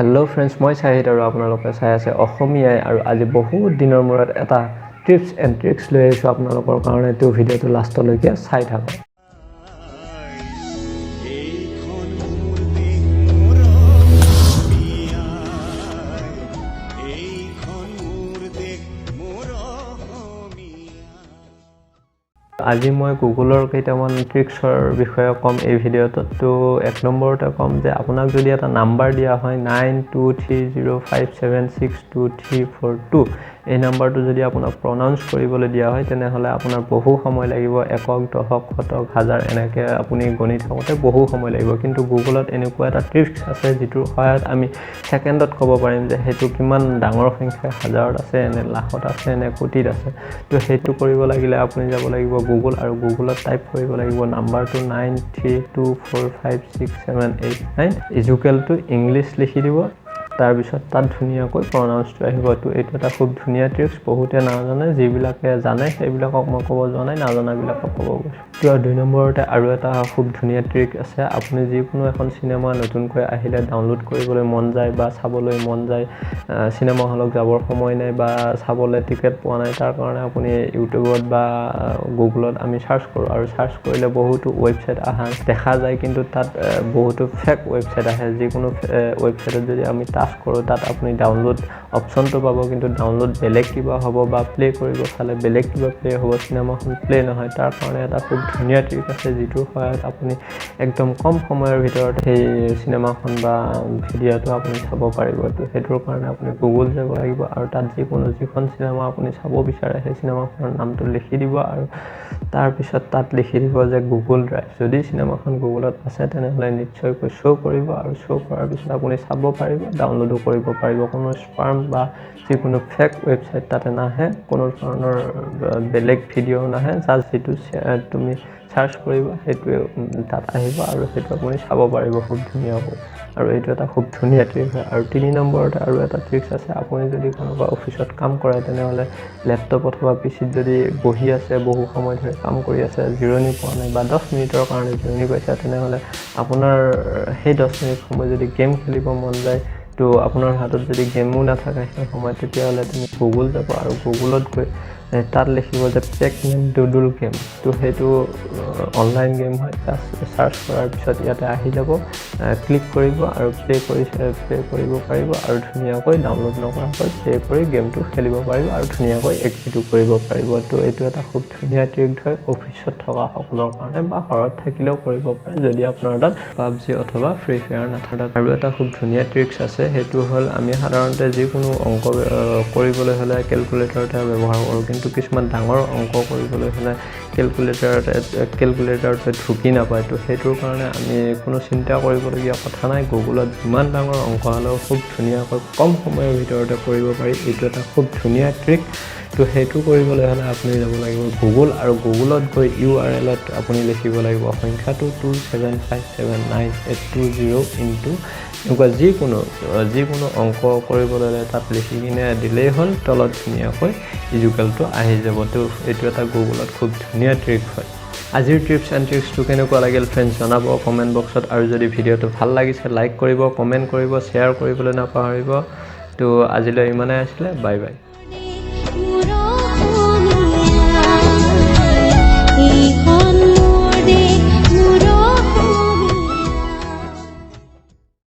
Hello' friends, মই চাহিদ আৰু আপোনালোকে চাই আছে অসমীয়াই আৰু আজি বহুত দিনৰ মূৰত এটা টিপছ এণ্ড ট্ৰিক্স লৈ আহিছোঁ আপোনালোকৰ কাৰণে। এইটো ভিডিঅ'টো লাষ্টলৈকে চাই থাকক। আজি মই গুগলৰ কেইটামান ট্ৰিক্সৰ বিষয়ে ক'ম এই ভিডিঅ'টোত। তো 1 নম্বৰতে ক'ম যে আপোনাক যদি এটা নাম্বাৰ দিয়া হয় 9230576232, এই নাম্বাৰটো যদি আপোনাক প্ৰনাউন্স কৰিবলৈ দিয়া হয় তেনেহ'লে আপোনাৰ বহু সময় লাগিব। একক, দশক, শতক, হাজাৰ এনেকৈ আপুনি গণি থাকোঁতে বহু সময় লাগিব। কিন্তু গুগলত এনেকুৱা এটা ট্ৰিক্স আছে যিটোৰ সহায়ত আমি ছেকেণ্ডত ক'ব পাৰিম যে সেইটো কিমান ডাঙৰ সংখ্যা, হাজাৰত আছে নে লাখত আছে নে কোটিত আছে। তো সেইটো কৰিব লাগিলে আপুনি যাব লাগিব গুগল আৰু গুগলত টাইপ কৰিব লাগিব নাম্বাৰটো 9324567889 ইজুকেলটো ইংলিছ লিখি দিব। তাৰপিছত তাত ধুনীয়াকৈ প্ৰনাউন্সটো আহিব। তো এইটো এটা খুব ধুনীয়া ট্ৰিক্স, বহুতে নাজানে, যিবিলাকে জানে সেইবিলাকক মই ক'ব যোৱা নাই, নাজানাবিলাকক ক'ব গৈছোঁ। তো 2 নম্বৰতে আৰু এটা খুব ধুনীয়া ট্ৰিক আছে। আপুনি যিকোনো এখন চিনেমা নতুনকৈ আহিলে ডাউনলোড কৰিবলৈ মন যায় বা চাবলৈ মন যায়, চিনেমা হলত যাবৰ সময় নাই বা চাবলৈ টিকেট পোৱা নাই, তাৰ কাৰণে আপুনি ইউটিউবত বা গুগলত আমি চাৰ্চ কৰোঁ আৰু চাৰ্চ কৰিলে বহুতো ৱেবছাইট দেখা যায়, কিন্তু তাত বহুতো ফেক ৱেবছাইট আহে। যিকোনো ৱেবছাইটত যদি আমি টাচ কৰোঁ তাত আপুনি ডাউনলোড অপশ্যনটো পাব, কিন্তু ডাউনলোড বেলেগ কিবা হ'ব বা প্লে কৰিব চালে বেলেগ কিবা প্লে হ'ব, চিনেমাখন প্লে নহয়। তাৰ কাৰণে এটা খুব ধুনীয়া ট্ৰিক আছে যিটোৰ সহায়ত আপুনি একদম কম সময়ৰ ভিতৰত সেই চিনেমাখন বা ভিডিঅ'টো আপুনি চাব পাৰিব। তো সেইটোৰ কাৰণে আপুনি গুগল যাব লাগিব আৰু তাত যিখন চিনেমা আপুনি চাব বিচাৰে সেই চিনেমাখনৰ নামটো লিখি দিব আৰু তাৰপিছত তাত লিখি দিব যে গুগল ড্ৰাইভ। যদি চিনেমাখন গুগলত আছে তেনেহ'লে নিশ্চয়কৈ শ্ব' কৰিব আৰু শ্ব' কৰাৰ পিছত আপুনি চাব পাৰিব, ডাউনলোডো কৰিব পাৰিব। কোনো স্পাম বা যিকোনো ফেক ৱেবছাইট তাতে নাহে, কোনো ধৰণৰ বেলেগ ভিডিঅ' নাহে। জাষ্ট যিটো তুমি চাৰ্চ কৰিব সেইটোৱে তাত আহিব আৰু সেইটো আপুনি চাব পাৰিব খুব ধুনীয়াকৈ। আৰু এইটো এটা খুব ধুনীয়া ট্ৰিক্স হয়। আৰু 3 নম্বৰতে আৰু এটা ট্ৰিক্স আছে। আপুনি যদি কোনোবা অফিচত কাম কৰে তেনেহ'লে লেপটপ অথবা পিচিত যদি বহি আছে, বহু সময় ধৰি কাম কৰি আছে, জিৰণি পোৱা নাই বা 10 মিনিটৰ কাৰণে জিৰণি পাইছে, তেনেহ'লে আপোনাৰ সেই 10 মিনিট সময় যদি গেম খেলিব মন যায়, তো আপোনাৰ হাতত যদি গেমো নাথাকে সেই সময়ত, তেতিয়াহ'লে তুমি গুগল যাব আৰু গুগলত গৈ তাত লিখিব যে পেকমেন ডুডুল গেম। তো সেইটো অনলাইন গেম হয়। চাৰ্চ কৰাৰ পিছত ইয়াতে আহি যাব, ক্লিক কৰিব আৰু প্লে কৰিব পাৰিব আৰু ধুনীয়াকৈ ডাউনলোড নকৰাকৈ প্লে কৰি গেমটো খেলিব পাৰিব আৰু ধুনীয়াকৈ এক্সিটো কৰিব পাৰিব। তো এইটো এটা খুব ধুনীয়া ট্ৰিক হয় অফিচত থকা সকলৰ কাৰণে, বা ঘৰত থাকিলেও কৰিব পাৰে যদি আপোনাৰ তাত পাবজি অথবা ফ্ৰী ফায়াৰ নাথাকে। আৰু এটা খুব ধুনীয়া ট্ৰিক্স আছে, সেইটো হ'ল আমি সাধাৰণতে যিকোনো অংক কৰিবলৈ হ'লে কেলকুলেটাৰতে ব্যৱহাৰ কৰোঁ, কিন্তু কিছুমান ডাঙৰ অংক কৰিবলৈ হ'লে কেলকুলেটাৰটোৱে ঢুকি নাপায়। তো সেইটোৰ কাৰণে আমি কোনো চিন্তা কৰিবলগীয়া কথা নাই। গুগলত যিমান ডাঙৰ অংক হ'লেও খুব ধুনীয়াকৈ কম সময়ৰ ভিতৰতে কৰিব পাৰি। এইটো এটা খুব ধুনীয়া ট্ৰিক। তো সেইটো কৰিবলৈ হ'লে আপুনি যাব লাগিব গুগল আৰু গুগলত গৈ URL-ত আপুনি লিখিব লাগিব সংখ্যাটো 2757982 এনেকুৱা যিকোনো অংক কৰিবলৈ হ'লে তাত লিখি কিনে দিলেই হ'ল, তলত ধুনীয়াকৈ ইজুকেলটো আহি যাব। তো এইটো এটা গুগলত খুব ধুনীয়া ট্ৰিক হয়। আজিৰ টিপছ এণ্ড ট্ৰিক্সটো কেনেকুৱা লাগিল ফ্ৰেণ্ডছ জনাব কমেণ্ট বক্সত। আৰু যদি ভিডিঅ'টো ভাল লাগিছে লাইক কৰিব, কমেণ্ট কৰিব, শ্বেয়াৰ কৰিবলৈ নাপাহৰিব। তো আজিলৈ ইমানেই আছিলে, বাই বাই।